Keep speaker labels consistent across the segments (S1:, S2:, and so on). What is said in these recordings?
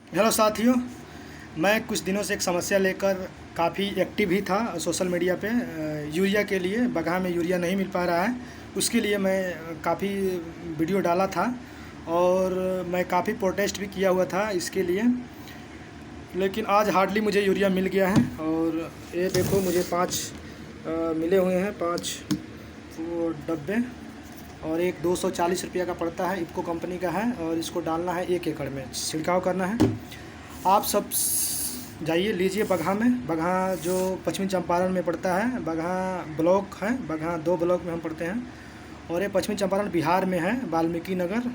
S1: Hello साथियों, मैं कुछ दिनों से एक समस्या लेकर काफ़ी एक्टिव ही था सोशल मीडिया पे। यूरिया के लिए बगहा में यूरिया नहीं मिल पा रहा है, उसके लिए मैं काफ़ी वीडियो डाला था और मैं काफ़ी प्रोटेस्ट भी किया हुआ था इसके लिए। लेकिन आज हार्डली मुझे यूरिया मिल गया है और ये देखो मुझे 5 मिले हुए हैं, 5 वो डब्बे, और एक 240 रुपये का पड़ता है। इफ़को कंपनी का है और इसको डालना है 1 एकड़ में, छिड़काव करना है। आप सब जाइए, लीजिए बगहा में। बगहा जो पश्चिमी चंपारण में पड़ता है, बगहा ब्लॉक है, बगहा 2 ब्लॉक में हम पढ़ते हैं और ये पश्चिमी चंपारण बिहार में है, वाल्मीकि नगर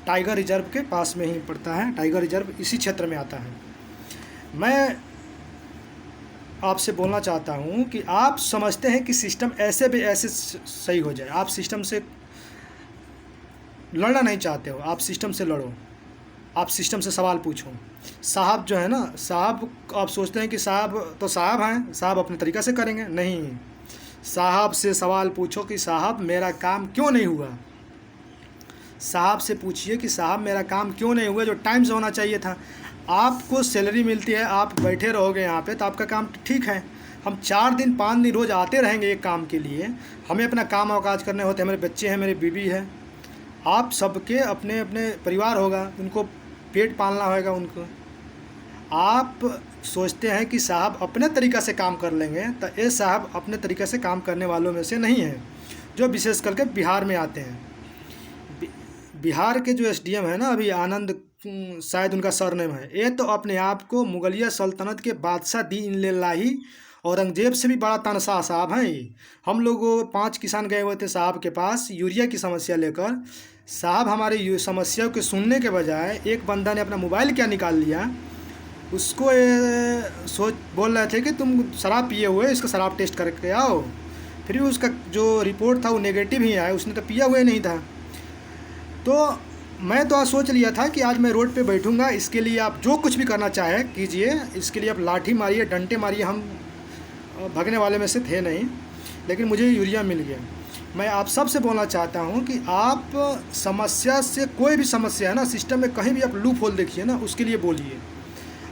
S1: टाइगर रिजर्व के पास में ही पड़ता है। टाइगर रिजर्व इसी क्षेत्र में आता है। मैं आपसे बोलना चाहता हूँ कि आप समझते हैं कि सिस्टम ऐसे भी ऐसे सही हो जाए। आप सिस्टम से लड़ना नहीं चाहते हो, आप सिस्टम से लड़ो, आप सिस्टम से सवाल पूछो। साहब जो है ना, साहब आप सोचते हैं कि साहब तो साहब हैं, साहब अपने तरीक़ा से करेंगे। नहीं, साहब से सवाल पूछो कि साहब मेरा काम क्यों नहीं हुआ। साहब से पूछिए कि साहब मेरा काम क्यों नहीं हुआ, जो टाइम से होना चाहिए था। आपको सैलरी मिलती है, आप बैठे रहोगे यहाँ पे तो आपका काम ठीक है। हम 4 दिन 5 दिन रोज़ आते रहेंगे एक काम के लिए, हमें अपना काम अवकाश करने होते हैं, मेरे बच्चे हैं, मेरी बीवी है, आप सबके अपने अपने परिवार होगा, उनको पेट पालना होगा उनको। आप सोचते हैं कि साहब अपने तरीक़ा से काम कर लेंगे, तो ये साहब अपने तरीक़े से काम करने वालों में से नहीं है, जो विशेष करके बिहार में आते हैं। बिहार के जो एसडीएम है ना, अभी आनंद शायद उनका सरनेम है, ये तो अपने आप को मुगलिया सल्तनत के बादशाह दीन इलाही औरंगजेब से भी बड़ा तानाशाह साहब हैं ये। हम लोग 5 किसान गए हुए थे साहब के पास यूरिया की समस्या लेकर। साहब हमारी समस्या को सुनने के बजाय एक बंदा ने अपना मोबाइल क्या निकाल लिया, उसको बोल रहे थे कि तुम शराब पिए हुए, इसका शराब टेस्ट करके आओ। फिर भी उसका जो रिपोर्ट था वो नेगेटिव ही आया, उसने तो पिया हुआ ही नहीं था। तो मैं तो आज सोच लिया था कि आज मैं रोड पे बैठूंगा, इसके लिए आप जो कुछ भी करना चाहे कीजिए, इसके लिए आप लाठी मारिए, डंडे मारिए, हम भागने वाले में से थे नहीं। लेकिन मुझे यूरिया मिल गया। मैं आप सब से बोलना चाहता हूँ कि आप समस्या से, कोई भी समस्या है ना सिस्टम में, कहीं भी आप लूप होल देखिए ना, उसके लिए बोलिए।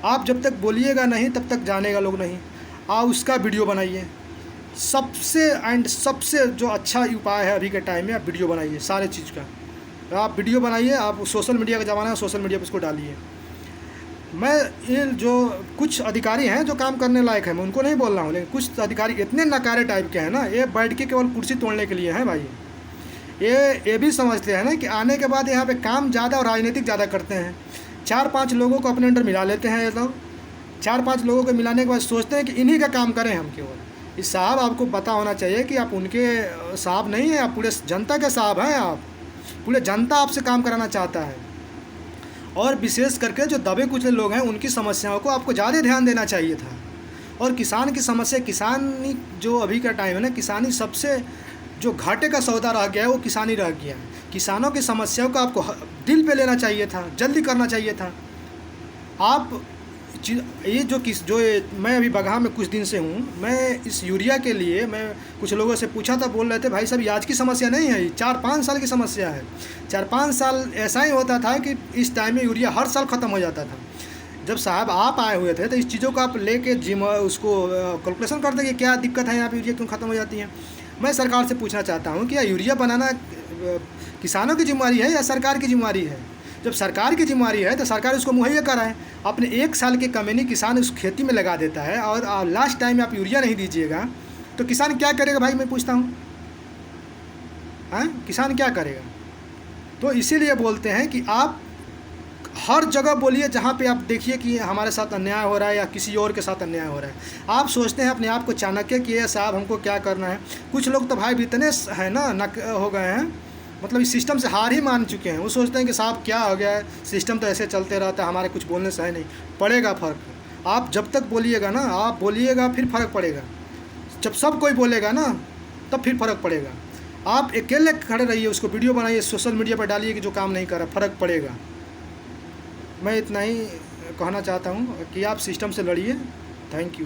S1: आप जब तक बोलिएगा नहीं तब तक जानेगा लोग नहीं। आप उसका वीडियो बनाइए। सबसे जो अच्छा उपाय है अभी के टाइम में, आप वीडियो बनाइए सारे चीज़ का। आप वीडियो बनाइए, आप सोशल मीडिया का ज़माना है, सोशल मीडिया पर उसको डालिए। मैं ये जो कुछ अधिकारी हैं जो काम करने लायक हैं, मैं उनको नहीं बोल रहा हूँ, लेकिन कुछ अधिकारी इतने नकारे टाइप के हैं ना, ये बैठ के केवल कुर्सी तोड़ने के लिए हैं भाई। ये भी समझते हैं ना कि आने के बाद यहाँ पे काम ज़्यादा और राजनीतिक ज़्यादा करते हैं। 4-5 लोगों को अपने अंडर मिला लेते हैं ये लोग। 4-5 लोगों को मिलाने के बाद सोचते हैं कि इन्हीं का काम करें हम केवल। इस साहब आपको पता होना चाहिए कि आप उनके साहब नहीं हैं, आप पूरे जनता के साहब हैं। आप पूरे जनता आपसे काम कराना चाहता है, और विशेष करके जो दबे कुचले लोग हैं उनकी समस्याओं को आपको ज़्यादा ध्यान देना चाहिए था। और किसान की समस्या, किसानी जो अभी का टाइम है ना, किसानी सबसे जो घाटे का सौदा रह गया है वो किसानी रह गया है। किसानों की समस्याओं को आपको दिल पे लेना चाहिए था, जल्दी करना चाहिए था। आप ये मैं अभी बगहा में कुछ दिन से हूँ, मैं इस यूरिया के लिए मैं कुछ लोगों से पूछा था, बोल रहे थे भाई साहब आज की समस्या नहीं है, 4-5 साल की समस्या है। 4-5 साल ऐसा ही होता था कि इस टाइम में यूरिया हर साल ख़त्म हो जाता था। जब साहब आप आए हुए थे तो इस चीज़ों को आप लेके उसको कैलकुलेशन करते कि क्या दिक्कत है यहाँ पे, यूरिया क्यों ख़त्म हो जाती है। मैं सरकार से पूछना चाहता हूँ कि क्या यूरिया बनाना किसानों की जिम्मेदारी है या सरकार की जिम्मेदारी है। जब सरकार की जिम्मेदारी है तो सरकार उसको मुहैया कराए। अपने 1 साल के कमीनी किसान उस खेती में लगा देता है और लास्ट टाइम में आप यूरिया नहीं दीजिएगा तो किसान क्या करेगा भाई, मैं पूछता हूँ। हाँ, किसान क्या करेगा। तो इसीलिए बोलते हैं कि आप हर जगह बोलिए जहाँ पे आप देखिए कि हमारे साथ अन्याय हो रहा है या किसी और के साथ अन्याय हो रहा है। आप सोचते हैं अपने आप को चाणक्य कि ये साहब हमको क्या करना है। कुछ लोग तो भाई इतने हैं ना हो गए हैं, मतलब इस सिस्टम से हार ही मान चुके हैं। वो सोचते हैं कि साहब क्या हो गया है, सिस्टम तो ऐसे चलते रहता है, हमारे कुछ बोलने से है नहीं। पड़ेगा फ़र्क। आप जब तक बोलिएगा ना, आप बोलिएगा फिर फ़र्क पड़ेगा। जब सब कोई बोलेगा ना तब फिर फ़र्क पड़ेगा। आप अकेले खड़े रहिए, उसको वीडियो बनाइए, सोशल मीडिया पर डालिए कि जो काम नहीं कर रहा, फ़र्क पड़ेगा। मैं इतना ही कहना चाहता हूँ कि आप सिस्टम से लड़िए। Thank you.